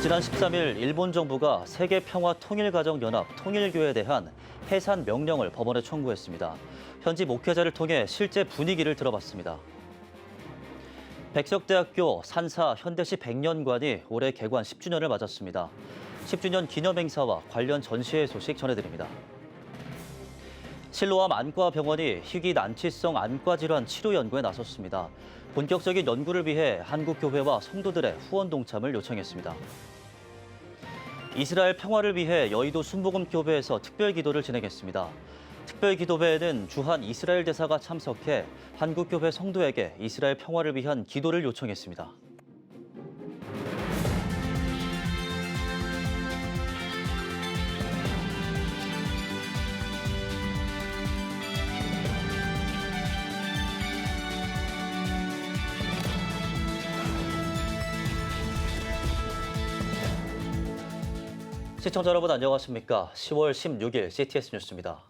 지난 13일 일본 정부가 세계평화통일가정연합 통일교에 대한 해산 명령을 법원에 청구했습니다. 현지 목회자를 통해 실제 분위기를 들어봤습니다. 백석대학교 산사 현대시 백년관이 올해 개관 10주년을 맞았습니다. 10주년 기념행사와 관련 전시회 소식 전해드립니다. 실로암 안과병원이 희귀 난치성 안과 질환 치료 연구에 나섰습니다. 본격적인 연구를 위해 한국교회와 성도들의 후원 동참을 요청했습니다. 이스라엘 평화를 위해 여의도 순복음교회에서 특별기도를 진행했습니다. 특별기도회에는 주한 이스라엘 대사가 참석해 한국교회 성도에게 이스라엘 평화를 위한 기도를 요청했습니다. 시청자 여러분 안녕하십니까? 10월 16일 CTS 뉴스입니다.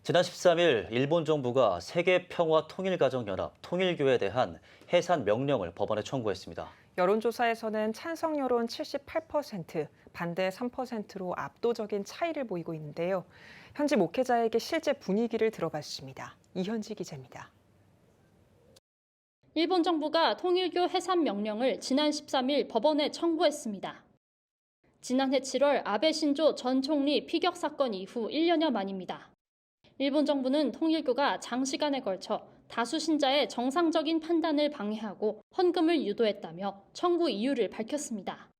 지난 13일 일본 정부가 세계평화통일가정연합 통일교에 대한 해산 명령을 법원에 청구했습니다. 여론조사에서는 찬성 여론 78%, 반대 3%로 압도적인 차이를 보이고 있는데요. 현지 목회자에게 실제 분위기를 들어봤습니다. 이현지 기자입니다. 일본 정부가 통일교 해산 명령을 지난 13일 법원에 청구했습니다. 지난해 7월 아베 신조 전 총리 피격 사건 이후 1년여 만입니다. 일본 정부는 통일교가 장시간에 걸쳐 다수 신자의 정상적인 판단을 방해하고 헌금을 유도했다며 청구 이유를 밝혔습니다.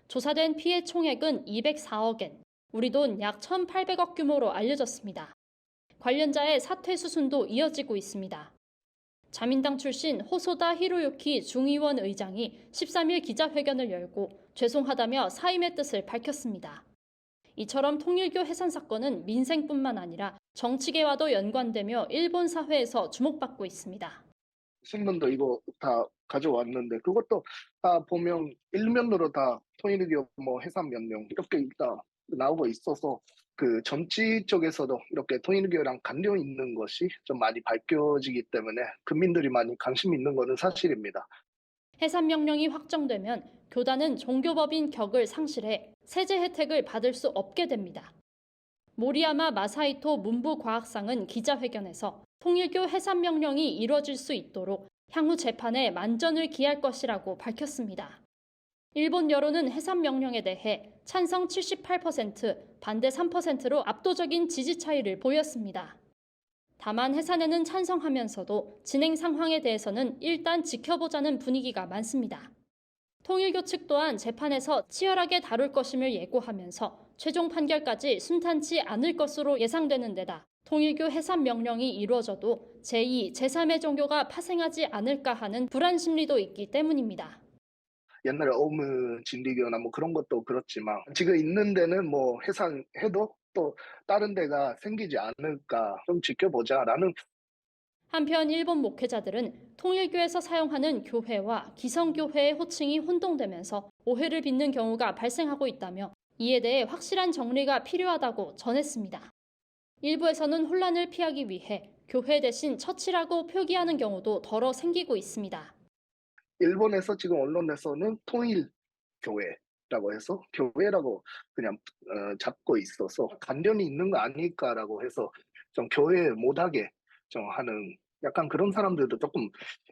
조사된 피해 총액은 204억 엔, 우리 돈 약 1,800억 규모로 알려졌습니다. 관련자의 사퇴 수순도 이어지고 있습니다. 자민당 출신 호소다 히로유키 중의원 의장이 13일 기자회견을 열고 죄송하다며 사임의 뜻을 밝혔습니다. 이처럼 통일교 해산 사건은 민생뿐만 아니라 정치계와도 연관되며 일본 사회에서 주목받고 있습니다. 신문도 이거 다 가져왔는데 그것도 다 보면 일면으로 다 통일교 해산 명령 이렇게 다 나오고 있어서 그 정치 쪽에서도 이렇게 통일교랑 관련 있는 것이 좀 많이 밝혀지기 때문에 국민들이 많이 관심 있는 것은 사실입니다. 해산 명령이 확정되면 교단은 종교법인 격을 상실해 세제 혜택을 받을 수 없게 됩니다. 모리야마 마사이토 문부과학상은 기자회견에서 통일교 해산 명령이 이뤄질 수 있도록 향후 재판에 만전을 기할 것이라고 밝혔습니다. 일본 여론은 해산 명령에 대해 찬성 78%, 반대 3%로 압도적인 지지 차이를 보였습니다. 다만 해산에는 찬성하면서도 진행 상황에 대해서는 일단 지켜보자는 분위기가 많습니다. 통일교 측 또한 재판에서 치열하게 다룰 것임을 예고하면서 최종 판결까지 순탄치 않을 것으로 예상되는 데다 통일교 해산 명령이 이루어져도 제2, 제3의 종교가 파생하지 않을까 하는 불안 심리도 있기 때문입니다. 옛날에 어무 진리교나 그런 것도 그렇지만 지금 있는 데는 해산해도 또 다른 데가 생기지 않을까 좀 지켜보자라는. 한편 일본 목회자들은 통일교에서 사용하는 교회와 기성교회의 호칭이 혼동되면서 오해를 빚는 경우가 발생하고 있다며 이에 대해 확실한 정리가 필요하다고 전했습니다. 일부에서는 혼란을 피하기 위해 교회 대신 처치라고 표기하는 경우도 덜어 생기고 있습니다. 일본에서 지금 언론에서는 통일교회라고 해서 교회라고 그냥 잡고 있어서 관련이 있는 거 아닐까라고 해서 좀 교회 못하게 좀 하는 약간 그런 사람들도 조금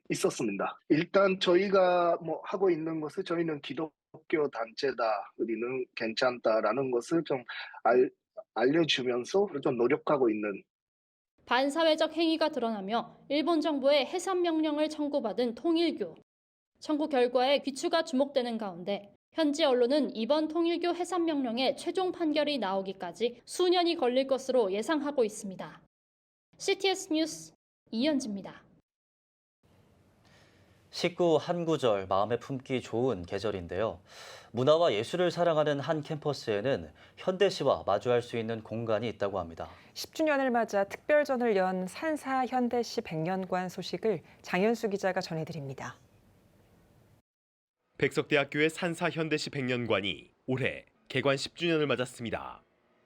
있었습니다. 일단 저희가 하고 있는 것은 저희는 기독교 단체다, 우리는 괜찮다라는 것을 좀 알려주면서 좀 노력하고 있는. 반사회적 행위가 드러나며 일본 정부의 해산 명령을 청구받은 통일교. 청구 결과에 귀추가 주목되는 가운데 현지 언론은 이번 통일교 해산 명령의 최종 판결이 나오기까지 수년이 걸릴 것으로 예상하고 있습니다. CTS 뉴스 이현지입니다. 식구 한 구절 마음에 품기 좋은 계절인데요. 문화와 예술을 사랑하는 한 캠퍼스에는 현대시와 마주할 수 있는 공간이 있다고 합니다. 10주년을 맞아 특별전을 연 산사 현대시 백년관 소식을 장현수 기자가 전해드립니다. 백석대학교의 산사 현대시 백년관이 올해 개관 10주년을 맞았습니다.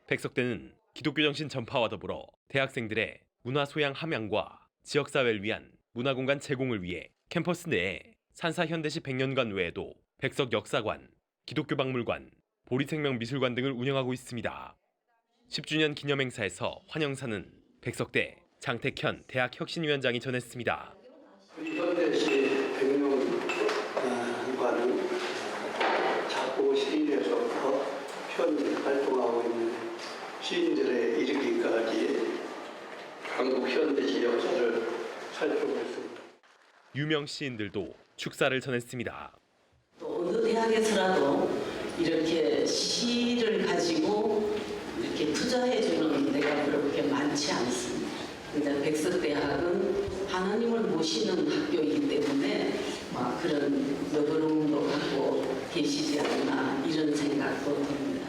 백석대는 기독교 정신 전파와 더불어 대학생들의 문화 소양 함양과 지역사회를 위한 문화공간 제공을 위해 캠퍼스 내에 산사 현대시 백년관 외에도 백석 역사관, 기독교 박물관, 보리생명미술관 등을 운영하고 있습니다. 10주년 기념행사에서 환영사는 백석대 장택현 대학혁신위원장이 전했습니다. 우리 현대시 백년관은 작고 시인에서부터 현재 활동하고 있는 시인들에 이르기까지 한국 현대시 역사를 살펴보겠습니다. 유명 시인들도 축사를 전했습니다. 또 어느 대학에서라도 이렇게 시를 가지고 이렇게 투자해주는 데가 그렇게 많지 않습니다. 근데 백석대학은 하나님을 모시는 학교이기 때문에 그런 너그러움도 갖고 계시지 않나 이런 생각도 듭니다.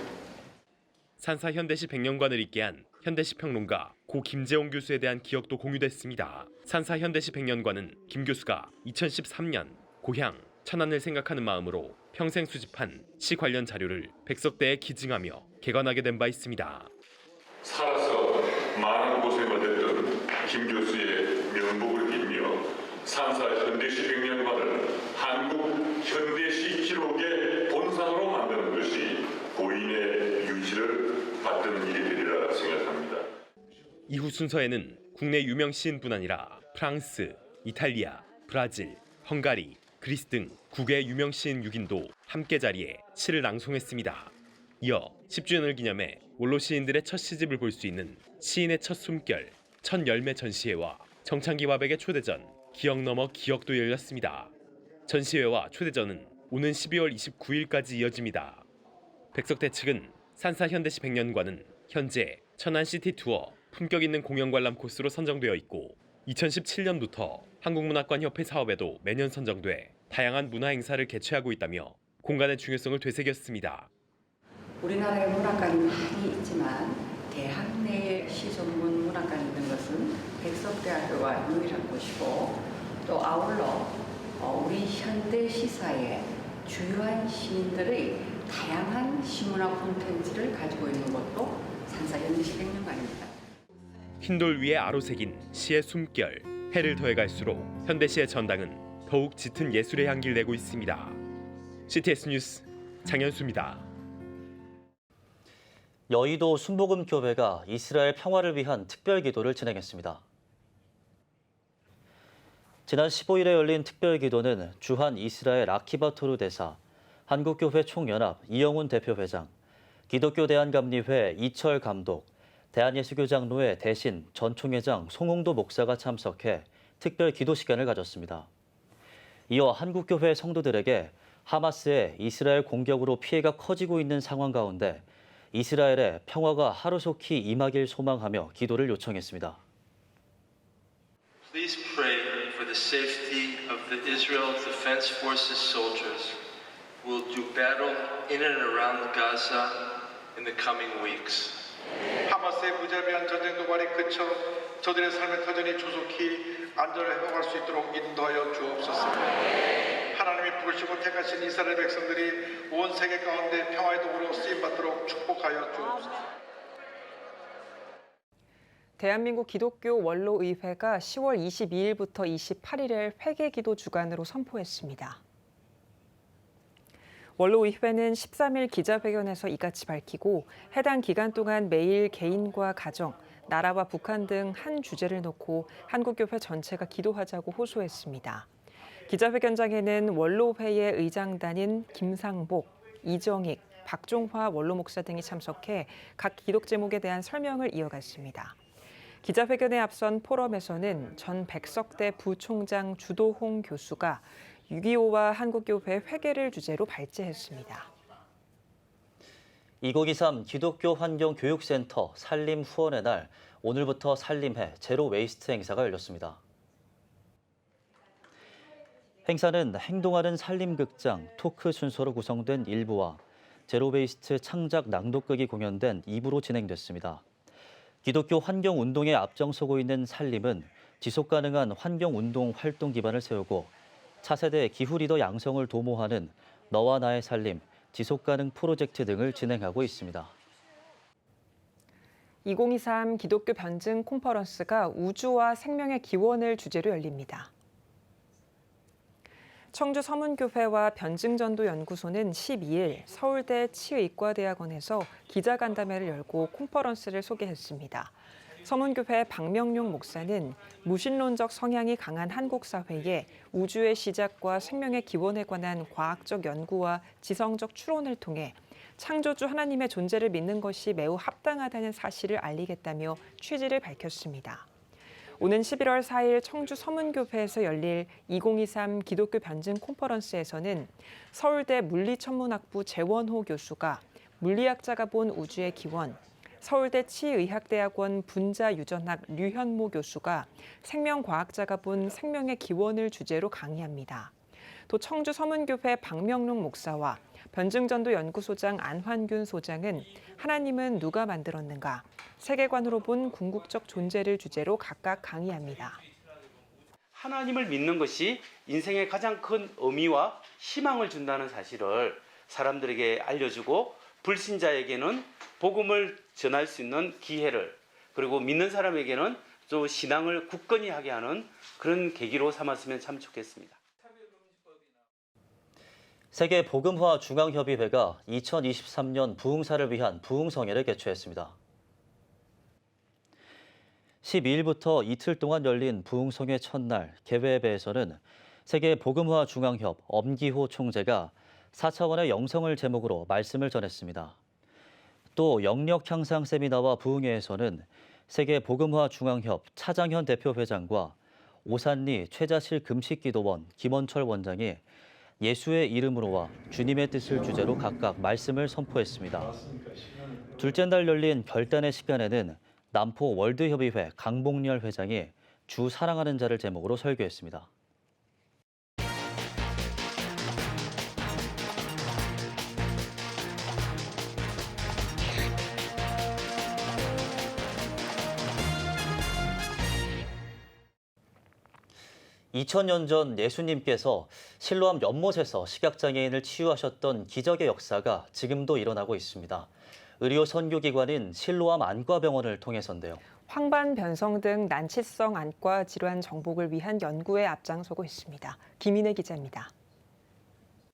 산사 현대시 백년관을 있게 한 현대시 평론가 고 김재홍 교수에 대한 기억도 공유됐습니다. 산사 현대시 백년관은 김 교수가 2013년 고향 천안을 생각하는 마음으로 평생 수집한 시 관련 자료를 백석대에 기증하며 개관하게 된 바 있습니다. 살아서 많은 고생을 했던 김 교수의 명복을 빌며 산사 현대시 백년관을 한국 현대시 기록의 본산으로 만드는 것이 고인의 유지를 받드는 일이 되리라 생각합니다. 이후 순서에는 국내 유명 시인뿐 아니라 프랑스, 이탈리아, 브라질, 헝가리, 그리스 등 국외 유명 시인 6인도 함께 자리에 시를 낭송했습니다. 이어 10주년을 기념해 원로 시인들의 첫 시집을 볼 수 있는 시인의 첫 숨결, 첫 열매 전시회와 정창기 화백의 초대전, 기억 넘어 기억도 열렸습니다. 전시회와 초대전은 오는 12월 29일까지 이어집니다. 백석대 측은 산사 현대시 백년관은 현재 천안 시티 투어 품격 있는 공연 관람 코스로 선정되어 있고 2017년부터 한국문학관협회 사업에도 매년 선정돼 다양한 문화 행사를 개최하고 있다며 공간의 중요성을 되새겼습니다. 우리나라에 문학관이 많이 있지만 대학 내에 시 전문 문학관이 있는 것은 백석대학교가 유일한 곳이고 또 아울러 우리 현대 시사의 주요한 시인들의 다양한 시문학 콘텐츠를 가지고 있는 곳도 산사 현대시 백년관입니다. 흰돌 위에 아로 새긴 시의 숨결, 해를 더해갈수록 현대시의 전당은 더욱 짙은 예술의 향기를 내고 있습니다. CTS 뉴스 장현수입니다. 여의도 순복음교회가 이스라엘 평화를 위한 특별기도를 진행했습니다. 지난 15일에 열린 특별기도는 주한 이스라엘 아키바 토르 대사, 한국교회 총연합 이영훈 대표회장, 기독교 대한감리회 이철 감독, 대한예수교장로회 대신 전 총회장 송홍도 목사가 참석해 특별 기도 시간을 가졌습니다. 이어 한국교회 성도들에게 하마스의 이스라엘 공격으로 피해가 커지고 있는 상황 가운데 이스라엘의 평화가 하루속히 임하길 소망하며 기도를 요청했습니다. Please pray for the safety of the Israel Defense Forces soldiers who will do battle in and around Gaza in the coming weeks. 하마스의 무자비한 전쟁 도발이 그쳐 저들의 삶의 터전이 조속히 안전을 회복할 수 있도록 인도하여 주옵소서. 하나님이 부르시고 택하신 이스라엘 백성들이 온 세계 가운데 평화의 도구로 쓰임받도록 축복하여 주옵소서. 대한민국 기독교 원로의회가 10월 22일부터 28일을 회개기도 주간으로 선포했습니다. 원로의회는 13일 기자회견에서 이같이 밝히고 해당 기간 동안 매일 개인과 가정, 나라와 북한 등 한 주제를 놓고 한국교회 전체가 기도하자고 호소했습니다. 기자회견장에는 원로회의 의장단인 김상복, 이정익, 박종화 원로 목사 등이 참석해 각 기독 제목에 대한 설명을 이어갔습니다. 기자회견에 앞선 포럼에서는 전 백석대 부총장 주도홍 교수가 6.25와 한국교회 회개를 주제로 발제했습니다. 2023 기독교 환경교육센터 살림 후원의 날, 오늘부터 살림해 제로 웨이스트 행사가 열렸습니다. 행사는 행동하는 살림극장 토크 순서로 구성된 1부와 제로 웨이스트 창작 낭독극이 공연된 2부로 진행됐습니다. 기독교 환경운동에 앞장서고 있는 살림은 지속가능한 환경운동 활동 기반을 세우고 차세대 기후리더 양성을 도모하는 너와 나의 살림, 지속가능 프로젝트 등을 진행하고 있습니다. 2023 기독교 변증 콘퍼런스가 우주와 생명의 기원을 주제로 열립니다. 청주 서문교회와 변증전도연구소는 12일 서울대 치의과대학원에서 기자간담회를 열고 컨퍼런스를 소개했습니다. 서문교회 박명룡 목사는 무신론적 성향이 강한 한국 사회에 우주의 시작과 생명의 기원에 관한 과학적 연구와 지성적 추론을 통해 창조주 하나님의 존재를 믿는 것이 매우 합당하다는 사실을 알리겠다며 취지를 밝혔습니다. 오는 11월 4일 청주 서문교회에서 열릴 2023 기독교 변증 컨퍼런스에서는 서울대 물리천문학부 재원호 교수가 물리학자가 본 우주의 기원, 서울대 치의학대학원 분자유전학 류현모 교수가 생명과학자가 본 생명의 기원을 주제로 강의합니다. 또 청주 서문교회 박명룡 목사와 변증전도연구소장 안환균 소장은 하나님은 누가 만들었는가, 세계관으로 본 궁극적 존재를 주제로 각각 강의합니다. 하나님을 믿는 것이 인생의 가장 큰 의미와 희망을 준다는 사실을 사람들에게 알려주고 불신자에게는 복음을 전할 수 있는 기회를, 그리고 믿는 사람에게는 또 신앙을 굳건히 하게 하는 그런 계기로 삼았으면 참 좋겠습니다. 세계 복음화 중앙협의회가 2023년 부흥사를 위한 부흥성회를 개최했습니다. 12일부터 이틀 동안 열린 부흥성회 첫날 개회배에서는 세계 복음화 중앙협 엄기호 총재가 4차원의 영성을 제목으로 말씀을 전했습니다. 또 영력 향상 세미나와 부흥회에서는 세계 복음화 중앙협 차장현 대표회장과 오산리 최자실 금식기도원 김원철 원장이 예수의 이름으로와 주님의 뜻을 주제로 각각 말씀을 선포했습니다. 둘째 날 열린 결단의 시간에는 남포 월드협의회 강봉렬 회장이 주 사랑하는 자를 제목으로 설교했습니다. (2000년) 전 예수님께서 실로암 연못에서 시각장애인을 치유하셨던 기적의 역사가 지금도 일어나고 있습니다. 의료 선교기관인 실로암 안과병원을 통해서인데요. 황반 변성 등 난치성 안과 질환 정복을 위한 연구에 앞장서고 있습니다. 김인혜 기자입니다.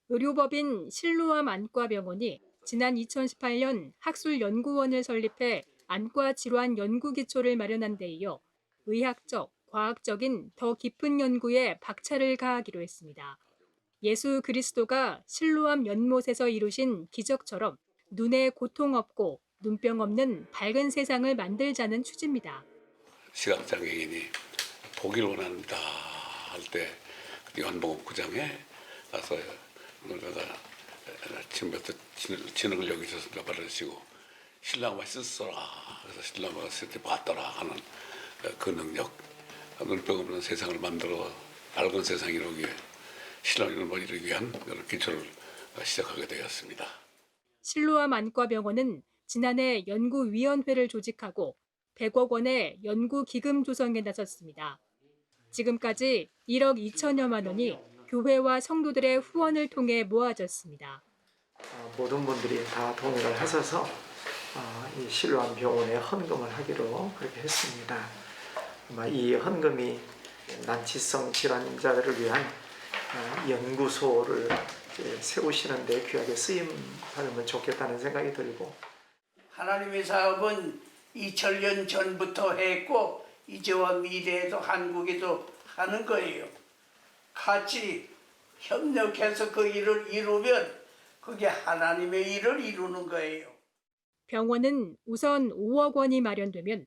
의료법인 실로암 안과병원이 지난 2018년 학술연구원을 설립해 안과 질환 연구 기초를 마련한 데 이어 의학적, 과학적인 더 깊은 연구에 박차를 가하기로 했습니다. 예수 그리스도가 실로암 연못에서 이루신 기적처럼 눈에 고통 없고 눈병 없는 밝은 세상을 만들자는 취지입니다. 시각장애인이 보기를 원합니다 할 때 요한복음구장에 가서 내가 지금부터 진흙을 여기서 받으시고 신랑과 씻어라. 그래서 신랑과 씻을 때 봤더라 하는 그 능력, 눈병 없는 세상을 만들어 밝은 세상이 이루기 위해 신랑을 이루기 위한 그런 기초를 시작하게 되었습니다. 실로암 안과병원은 지난해 연구위원회를 조직하고 100억 원의 연구기금 조성에 나섰습니다. 지금까지 1억 2천여만 원이 교회와 성도들의 후원을 통해 모아졌습니다. 모든 분들이 다 동의를 하셔서 이 실로암 병원에 헌금을 하기로 그렇게 했습니다. 아마 이 헌금이 난치성 질환자들을 위한 연구소를 세우시는 데 귀하게 쓰임 받으면 좋겠다는 생각이 들고, 하나님의 사업은 2000년 전부터 했고 이제와 미래에도 한국에도 하는 거예요. 같이 협력해서 그 일을 이루면 그게 하나님의 일을 이루는 거예요. 병원은 우선 5억 원이 마련되면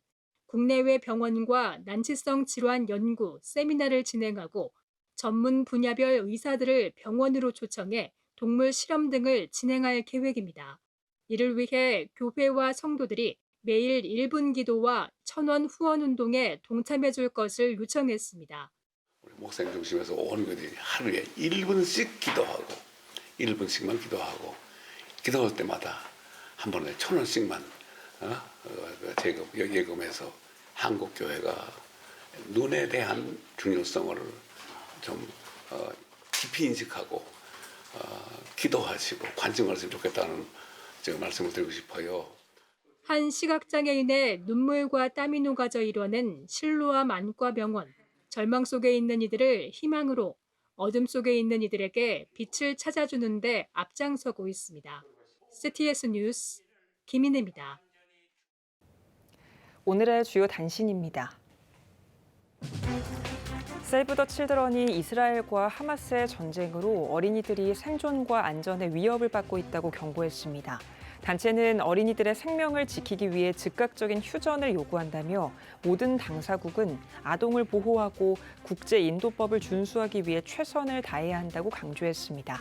국내외 병원과 난치성 질환 연구 세미나를 진행하고 전문 분야별 의사들을 병원으로 초청해 동물 실험 등을 진행할 계획입니다. 이를 위해 교회와 성도들이 매일 1분 기도와 1,000원 후원 운동에 동참해 줄 것을 요청했습니다. 우리 목사님 중심에서 온 것들이 하루에 1분씩 기도하고 1분씩만 기도하고 기도할 때마다 한 번에 1,000원씩만 예금해서 한국 교회가 눈에 대한 중요성을 좀 깊이 인식하고 기도하시고 관심하시면 좋겠다는 제가 말씀을 드리고 싶어요. 한 시각장애인의 눈물과 땀이 녹아져 이뤄낸 실로암 안과병원. 절망 속에 있는 이들을 희망으로, 어둠 속에 있는 이들에게 빛을 찾아주는 데 앞장서고 있습니다. CTS 뉴스 김인혜입니다. 오늘의 주요 단신입니다. 세이브 더 칠드런이 이스라엘과 하마스의 전쟁으로 어린이들이 생존과 안전에 위협을 받고 있다고 경고했습니다. 단체는 어린이들의 생명을 지키기 위해 즉각적인 휴전을 요구한다며 모든 당사국은 아동을 보호하고 국제인도법을 준수하기 위해 최선을 다해야 한다고 강조했습니다.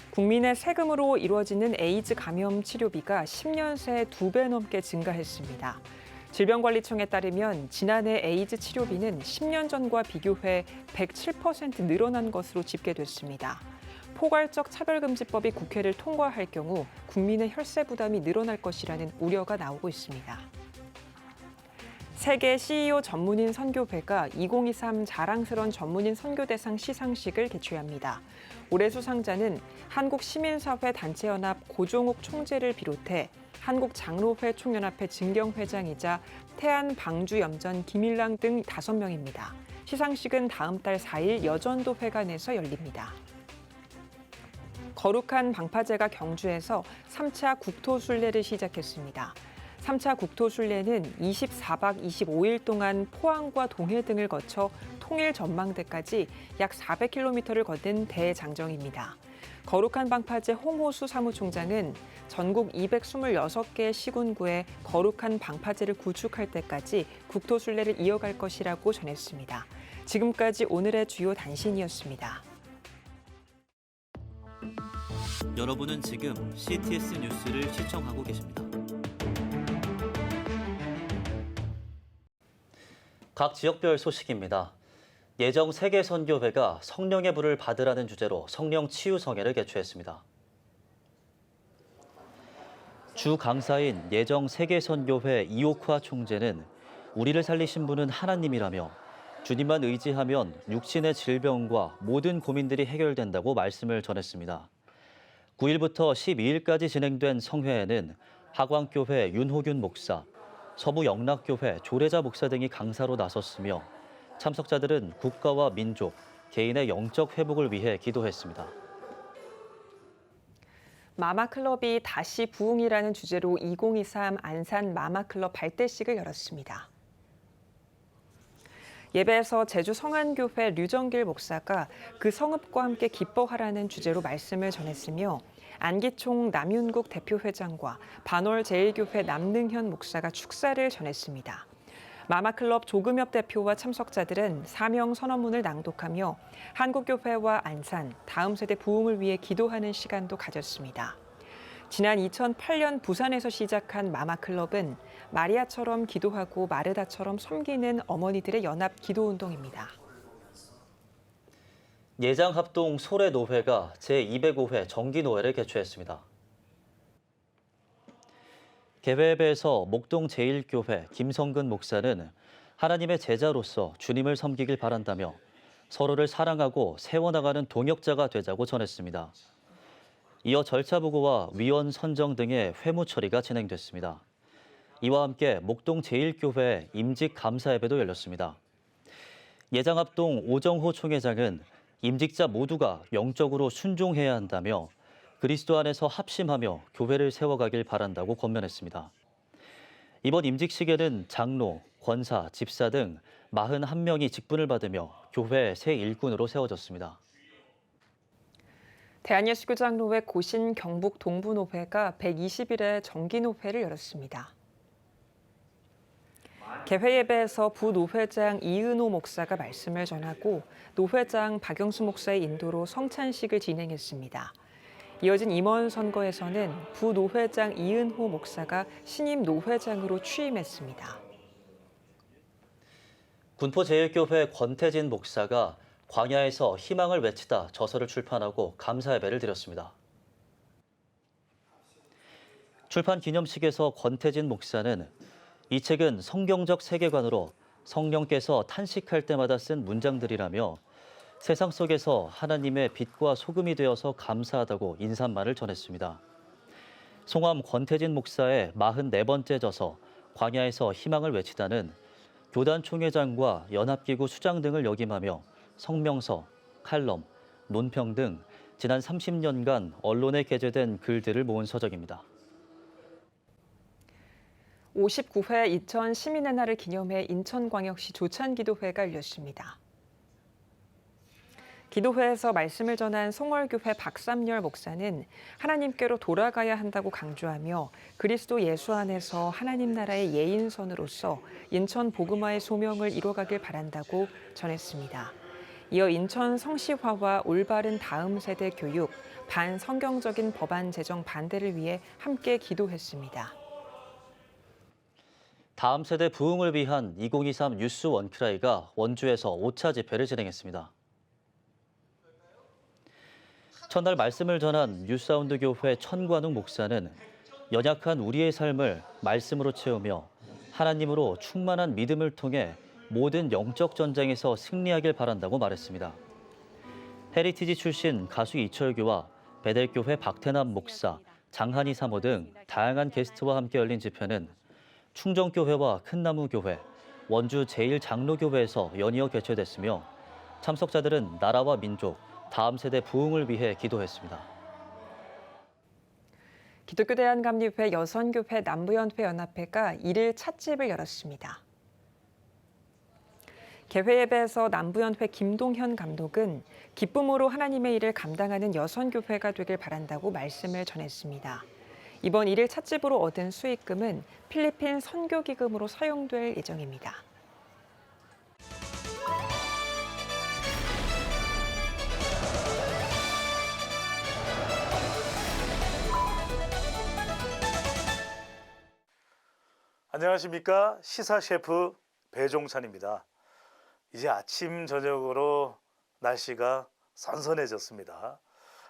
국민의 세금으로 이루어지는 에이즈 감염 치료비가 10년 새 2배 넘게 증가했습니다. 질병관리청에 따르면 지난해 에이즈 치료비는 10년 전과 비교해 107% 늘어난 것으로 집계됐습니다. 포괄적 차별금지법이 국회를 통과할 경우 국민의 혈세 부담이 늘어날 것이라는 우려가 나오고 있습니다. 세계 CEO 전문인 선교회가 2023 자랑스러운 전문인 선교대상 시상식을 개최합니다. 올해 수상자는 한국시민사회 단체연합 고종욱 총재를 비롯해 한국장로회 총연합회 증경회장이자 태안방주염전 김일랑 등 5명입니다. 시상식은 다음 달 4일 여전도회관에서 열립니다. 거룩한 방파제가 경주에서 3차 국토순례를 시작했습니다. 3차 국토순례는 24박 25일 동안 포항과 동해 등을 거쳐 통일 전망대까지 약 400km를 걷는 대장정입니다. 거룩한 방파제 홍호수 사무총장은 전국 226개 시군구에 거룩한 방파제를 구축할 때까지 국토순례를 이어갈 것이라고 전했습니다. 지금까지 오늘의 주요 단신이었습니다. 여러분은 지금 CTS 뉴스를 시청하고 계십니다. 각 지역별 소식입니다. 예정 세계선교회가 성령의 불을 받으라는 주제로 성령 치유성회를 개최했습니다. 주 강사인 예정 세계선교회 이오쿠아 총재는 우리를 살리신 분은 하나님이라며 주님만 의지하면 육신의 질병과 모든 고민들이 해결된다고 말씀을 전했습니다. 9일부터 12일까지 진행된 성회에는 하광교회 윤호균 목사, 서부영락교회 조례자 목사 등이 강사로 나섰으며 참석자들은 국가와 민족, 개인의 영적 회복을 위해 기도했습니다. 마마클럽이 다시 부흥이라는 주제로 2023 안산 마마클럽 발대식을 열었습니다. 예배에서 제주 성안교회 류정길 목사가 그 성읍과 함께 기뻐하라는 주제로 말씀을 전했으며 안기총 남윤국 대표회장과 반월 제1교회 남능현 목사가 축사를 전했습니다. 마마클럽 조금엽 대표와 참석자들은 사명 선언문을 낭독하며 한국교회와 안산, 다음 세대 부흥을 위해 기도하는 시간도 가졌습니다. 지난 2008년 부산에서 시작한 마마클럽은 마리아처럼 기도하고 마르다처럼 섬기는 어머니들의 연합 기도운동입니다. 예장합동 소래노회가 제205회 정기노회를 개최했습니다. 개회예배에서 목동 제1교회 김성근 목사는 하나님의 제자로서 주님을 섬기길 바란다며 서로를 사랑하고 세워나가는 동역자가 되자고 전했습니다. 이어 절차 보고와 위원 선정 등의 회무 처리가 진행됐습니다. 이와 함께 목동 제1교회 임직 감사 예배도 열렸습니다. 예장합동 오정호 총회장은 임직자 모두가 영적으로 순종해야 한다며 그리스도 안에서 합심하며 교회를 세워가길 바란다고 권면했습니다. 이번 임직식에는 장로, 권사, 집사 등 41명이 직분을 받으며 교회 새 일꾼으로 세워졌습니다. 대한예수교장로회 고신 경북 동부노회가 120일의 정기노회를 열었습니다. 개회 예배에서 부노회장 이은호 목사가 말씀을 전하고 노회장 박영수 목사의 인도로 성찬식을 진행했습니다. 이어진 임원 선거에서는 부노회장 이은호 목사가 신임 노회장으로 취임했습니다. 군포 제1교회 권태진 목사가 광야에서 희망을 외치다 저서를 출판하고 감사 예배를 드렸습니다. 출판 기념식에서 권태진 목사는 이 책은 성경적 세계관으로 성령께서 탄식할 때마다 쓴 문장들이라며 세상 속에서 하나님의 빛과 소금이 되어서 감사하다고 인사말을 전했습니다. 송암 권태진 목사의 44번째 저서 광야에서 희망을 외치다는 교단 총회장과 연합기구 수장 등을 역임하며 성명서, 칼럼, 논평 등 지난 30년간 언론에 게재된 글들을 모은 서적입니다. 59회 인천 시민의 날을 기념해 인천광역시 조찬기도회가 열렸습니다. 기도회에서 말씀을 전한 송월교회 박삼열 목사는 하나님께로 돌아가야 한다고 강조하며 그리스도 예수 안에서 하나님 나라의 예인선으로서 인천 복음화의 소명을 이뤄가길 바란다고 전했습니다. 이어 인천 성시화와 올바른 다음 세대 교육, 반성경적인 법안 제정 반대를 위해 함께 기도했습니다. 다음 세대 부흥을 위한 2023 뉴스 원크라이가 원주에서 5차 집회를 진행했습니다. 첫날 말씀을 전한 뉴사운드 교회 천관웅 목사는 연약한 우리의 삶을 말씀으로 채우며 하나님으로 충만한 믿음을 통해 모든 영적 전쟁에서 승리하길 바란다고 말했습니다. 헤리티지 출신 가수 이철규와 베델교회 박태남 목사, 장한희 사모 등 다양한 게스트와 함께 열린 집회는 충정교회와 큰나무교회, 원주 제1장로교회에서 연이어 개최됐으며 참석자들은 나라와 민족, 다음 세대 부흥을 위해 기도했습니다. 기독교 대한감리회 여선교회 남부연회 연합회가 1일 찻집을 열었습니다. 개회 예배에서 남부연회 김동현 감독은 기쁨으로 하나님의 일을 감당하는 여선교회가 되길 바란다고 말씀을 전했습니다. 이번 1일 찻집으로 얻은 수익금은 필리핀 선교기금으로 사용될 예정입니다. 안녕하십니까. 시사 셰프 배종찬입니다. 이제 아침 저녁으로 날씨가 선선해졌습니다.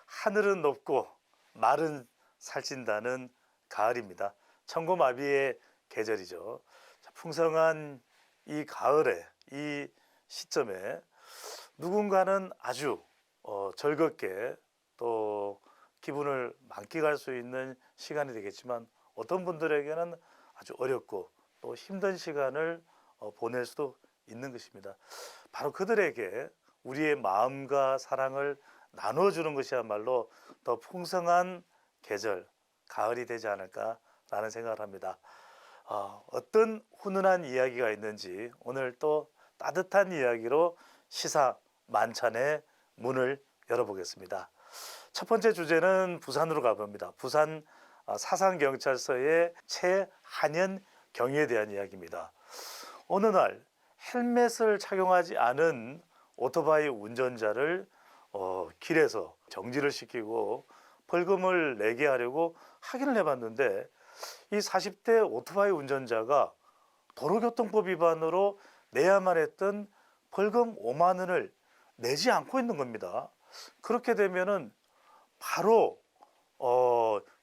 하늘은 높고 말은 살찐다는 가을입니다. 천고마비의 계절이죠. 풍성한 이 가을에 이 시점에 누군가는 아주 즐겁게 또 기분을 만끽할 수 있는 시간이 되겠지만 어떤 분들에게는 아주 어렵고 또 힘든 시간을 보낼 수도 있는 것입니다. 바로 그들에게 우리의 마음과 사랑을 나눠주는 것이야말로 더 풍성한 계절, 가을이 되지 않을까라는 생각을 합니다. 어떤 훈훈한 이야기가 있는지 오늘 또 따뜻한 이야기로 시사 만찬의 문을 열어보겠습니다. 첫 번째 주제는 부산으로 가봅니다. 부산 사상경찰서의 최한연 경위에 대한 이야기입니다. 어느 날 헬멧을 착용하지 않은 오토바이 운전자를 길에서 정지를 시키고 벌금을 내게 하려고 확인을 해봤는데 이 40대 오토바이 운전자가 도로교통법 위반으로 내야만 했던 벌금 5만 원을 내지 않고 있는 겁니다. 그렇게 되면은 바로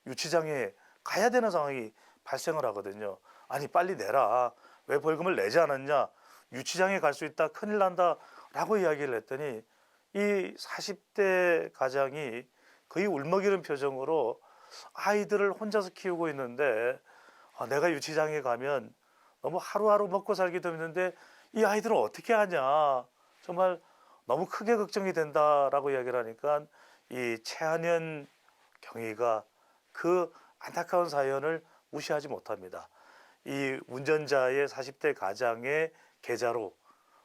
유치장에 가야 되는 상황이 발생을 하거든요. 아니 빨리 내라. 왜 벌금을 내지 않았냐. 유치장에 갈 수 있다. 큰일 난다. 라고 이야기를 했더니 이 40대 가장이 거의 울먹이는 표정으로 아이들을 혼자서 키우고 있는데 내가 유치장에 가면 너무 하루하루 먹고 살기도 힘든데 이 아이들은 어떻게 하냐. 정말 너무 크게 걱정이 된다라고 이야기를 하니까 이 최한연 경위가 그 안타까운 사연을 무시하지 못합니다. 이 운전자의 40대 가장의 계좌로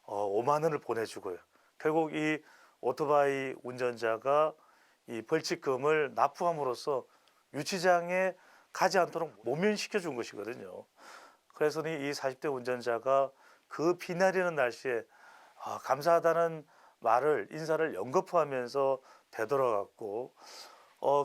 5만 원을 보내주고요. 결국 이 오토바이 운전자가 이 벌칙금을 납부함으로써 유치장에 가지 않도록 모면시켜 준 것이거든요. 그래서 이 40대 운전자가 그 비내리는 날씨에 감사하다는 인사를 연거푸하면서 되돌아갔고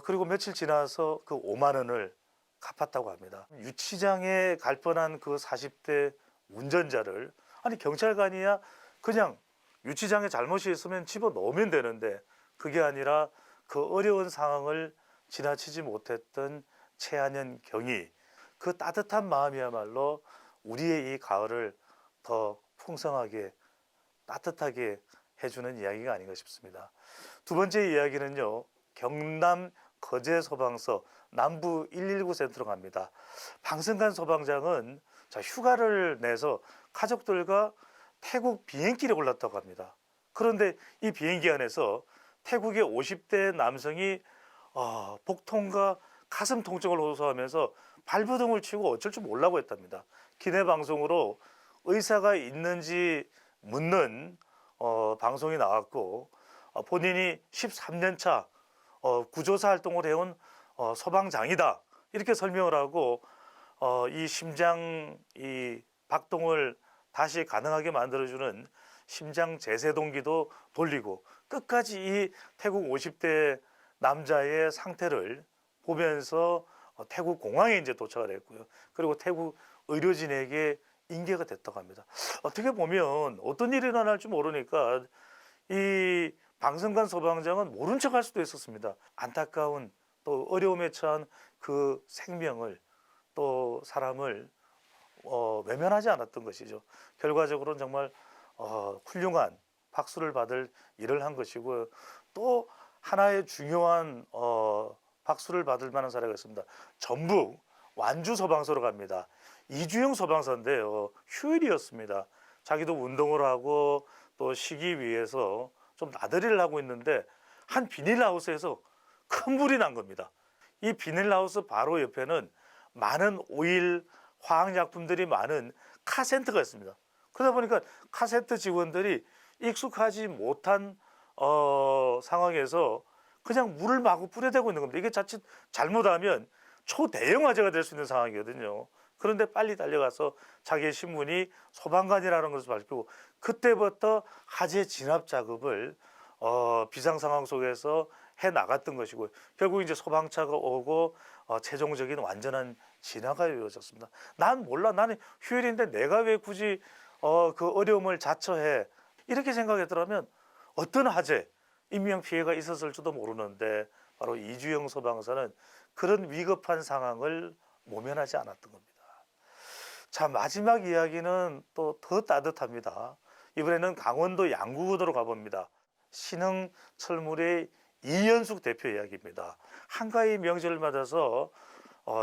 그리고 며칠 지나서 그 5만 원을 갚았다고 합니다. 유치장에 갈 뻔한 그 40대 운전자를 아니 경찰관이야 그냥 유치장에 잘못이 있으면 집어넣으면 되는데 그게 아니라 그 어려운 상황을 지나치지 못했던 최한연 경위, 그 따뜻한 마음이야말로 우리의 이 가을을 더 풍성하게 따뜻하게 해주는 이야기가 아닌가 싶습니다. 두 번째 이야기는요. 경남 거제 소방서 남부 119 센터로 갑니다. 방승간 소방장은 휴가를 내서 가족들과 태국 비행길에 올랐다고 합니다. 그런데 이 비행기 안에서 태국의 50대 남성이 복통과 가슴 통증을 호소하면서 발버둥을 치고 어쩔 줄 몰라고 했답니다. 기내 방송으로 의사가 있는지 묻는 방송이 나왔고, 본인이 13년 차 구조사 활동을 해온 소방장이다 이렇게 설명을 하고, 이 심장 이 박동을 다시 가능하게 만들어주는 심장 제세동기도 돌리고 끝까지 이 태국 50대 남자의 상태를 보면서 태국 공항에 이제 도착을 했고요. 그리고 태국 의료진에게 인계가 됐다고 합니다. 어떻게 보면 어떤 일이 일어날지 모르니까 이 방승관 소방장은 모른 척 할 수도 있었습니다. 안타까운 또 어려움에 처한 그 생명을 또 사람을 외면하지 않았던 것이죠. 결과적으로는 정말 훌륭한 박수를 받을 일을 한 것이고, 또 하나의 중요한 박수를 받을 만한 사례가 있습니다. 전북 완주 소방서로 갑니다. 이주영 소방서인데요, 휴일이었습니다. 자기도 운동을 하고 또 쉬기 위해서 좀 나들이를 하고 있는데 한 비닐하우스에서 큰 불이 난 겁니다. 이 비닐하우스 바로 옆에는 많은 오일, 화학약품들이 많은 카센터가 있습니다. 그러다 보니까 카센터 직원들이 익숙하지 못한 상황에서 그냥 물을 마구 뿌려대고 있는 겁니다. 이게 자칫 잘못하면 초대형 화재가 될 수 있는 상황이거든요. 그런데 빨리 달려가서 자기의 신분이 소방관이라는 것을 밝히고, 그때부터 화재 진압 작업을 비상 상황 속에서 해 나갔던 것이고, 결국 이제 소방차가 오고 최종적인 완전한 진화가 이루어졌습니다. 난 몰라, 나는 휴일인데 내가 왜 굳이 그 어려움을 자처해, 이렇게 생각했더라면 어떤 화재, 인명 피해가 있었을지도 모르는데 바로 이주영 소방사는 그런 위급한 상황을 모면하지 않았던 겁니다. 자, 마지막 이야기는 또 더 따뜻합니다. 이번에는 강원도 양구군으로 가봅니다. 신흥 철물의 이연숙 대표 이야기입니다. 한가위 명절을 맞아서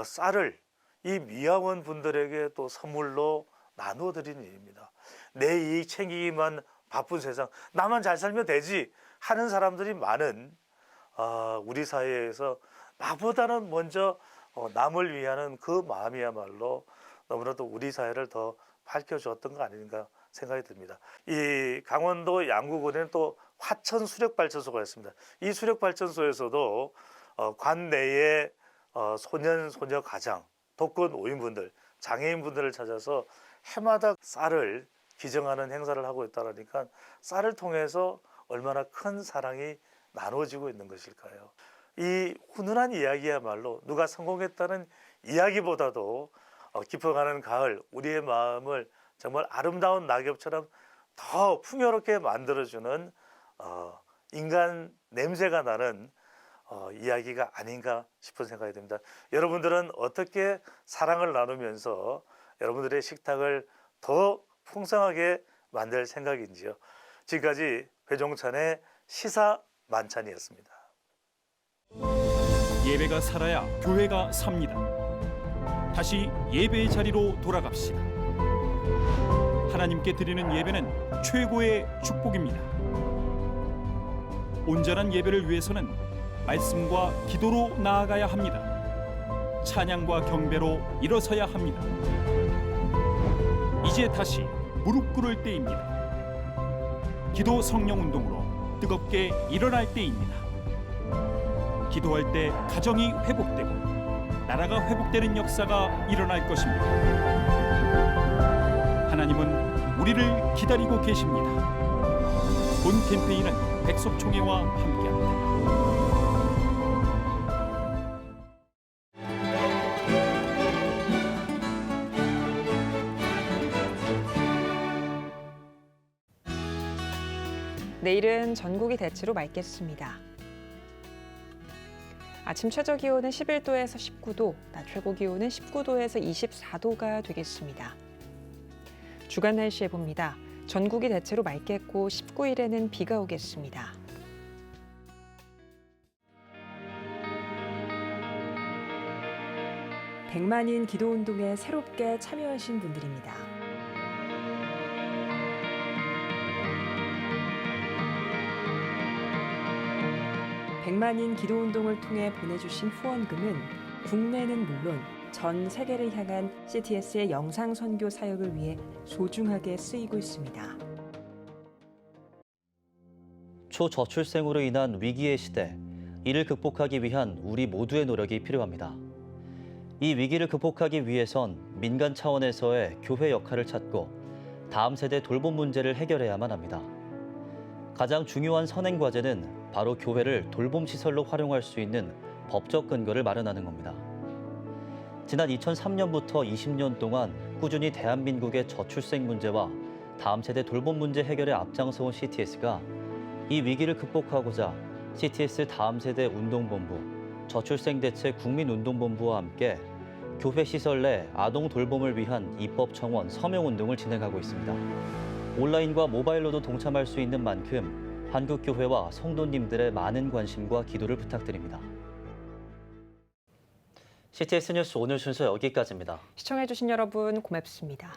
쌀을 이 미화원 분들에게 또 선물로 나누어 드리는 일입니다. 내 이익 챙기기만 바쁜 세상, 나만 잘 살면 되지 하는 사람들이 많은 우리 사회에서 나보다는 먼저 남을 위하는 그 마음이야말로 너무나도 우리 사회를 더 밝혀주었던 거 아닌가 생각이 듭니다. 이 강원도 양구군에는 또 화천 수력발전소가 있습니다. 이 수력발전소에서도 관내의 소년, 소녀 가장, 독거 노인분들, 장애인분들을 찾아서 해마다 쌀을 기증하는 행사를 하고 있다니까 쌀을 통해서 얼마나 큰 사랑이 나눠지고 있는 것일까요? 이 훈훈한 이야기야말로 누가 성공했다는 이야기보다도 깊어가는 가을, 우리의 마음을 정말 아름다운 낙엽처럼 더 풍요롭게 만들어주는 인간 냄새가 나는 이야기가 아닌가 싶은 생각이 듭니다. 여러분들은 어떻게 사랑을 나누면서 여러분들의 식탁을 더 풍성하게 만들 생각인지요? 지금까지 배종찬의 시사 만찬이었습니다. 예배가 살아야 교회가 삽니다. 다시 예배의 자리로 돌아갑시다. 하나님께 드리는 예배는 최고의 축복입니다. 온전한 예배를 위해서는 말씀과 기도로 나아가야 합니다. 찬양과 경배로 일어서야 합니다. 이제 다시 무릎 꿇을 때입니다. 기도 성령 운동으로 뜨겁게 일어날 때입니다. 기도할 때 가정이 회복되고 나라가 회복되는 역사가 일어날 것입니다. 하나님은 우리를 기다리고 계십니다. 본 캠페인은 백석총회와 함께합니다. 내일은 전국이 대체로 맑겠습니다. 아침 최저 기온은 11도에서 19도, 낮 최고 기온은 19도에서 24도가 되겠습니다. 주간 날씨 해봅니다. 전국이 대체로 맑겠고 19일에는 비가 오겠습니다. 백만인 기도운동에 새롭게 참여하신 분들입니다. 100만인 기도운동을 통해 보내주신 후원금은 국내는 물론 전 세계를 향한 CTS의 영상 선교 사역을 위해 소중하게 쓰이고 있습니다. 초저출생으로 인한 위기의 시대, 이를 극복하기 위한 우리 모두의 노력이 필요합니다. 이 위기를 극복하기 위해선 민간 차원에서의 교회 역할을 찾고 다음 세대 돌봄 문제를 해결해야만 합니다. 가장 중요한 선행 과제는 바로 교회를 돌봄 시설로 활용할 수 있는 법적 근거를 마련하는 겁니다. 지난 2003년부터 20년 동안 꾸준히 대한민국의 저출생 문제와 다음 세대 돌봄 문제 해결에 앞장서온 CTS가 이 위기를 극복하고자 CTS 다음 세대 운동본부, 저출생 대책 국민운동본부와 함께 교회 시설 내 아동 돌봄을 위한 입법 청원 서명 운동을 진행하고 있습니다. 온라인과 모바일로도 동참할 수 있는 만큼 한국교회와 성도님들의 많은 관심과 기도를 부탁드립니다. CTS 뉴스 오늘 순서 여기까지입니다. 시청해주신 여러분 고맙습니다.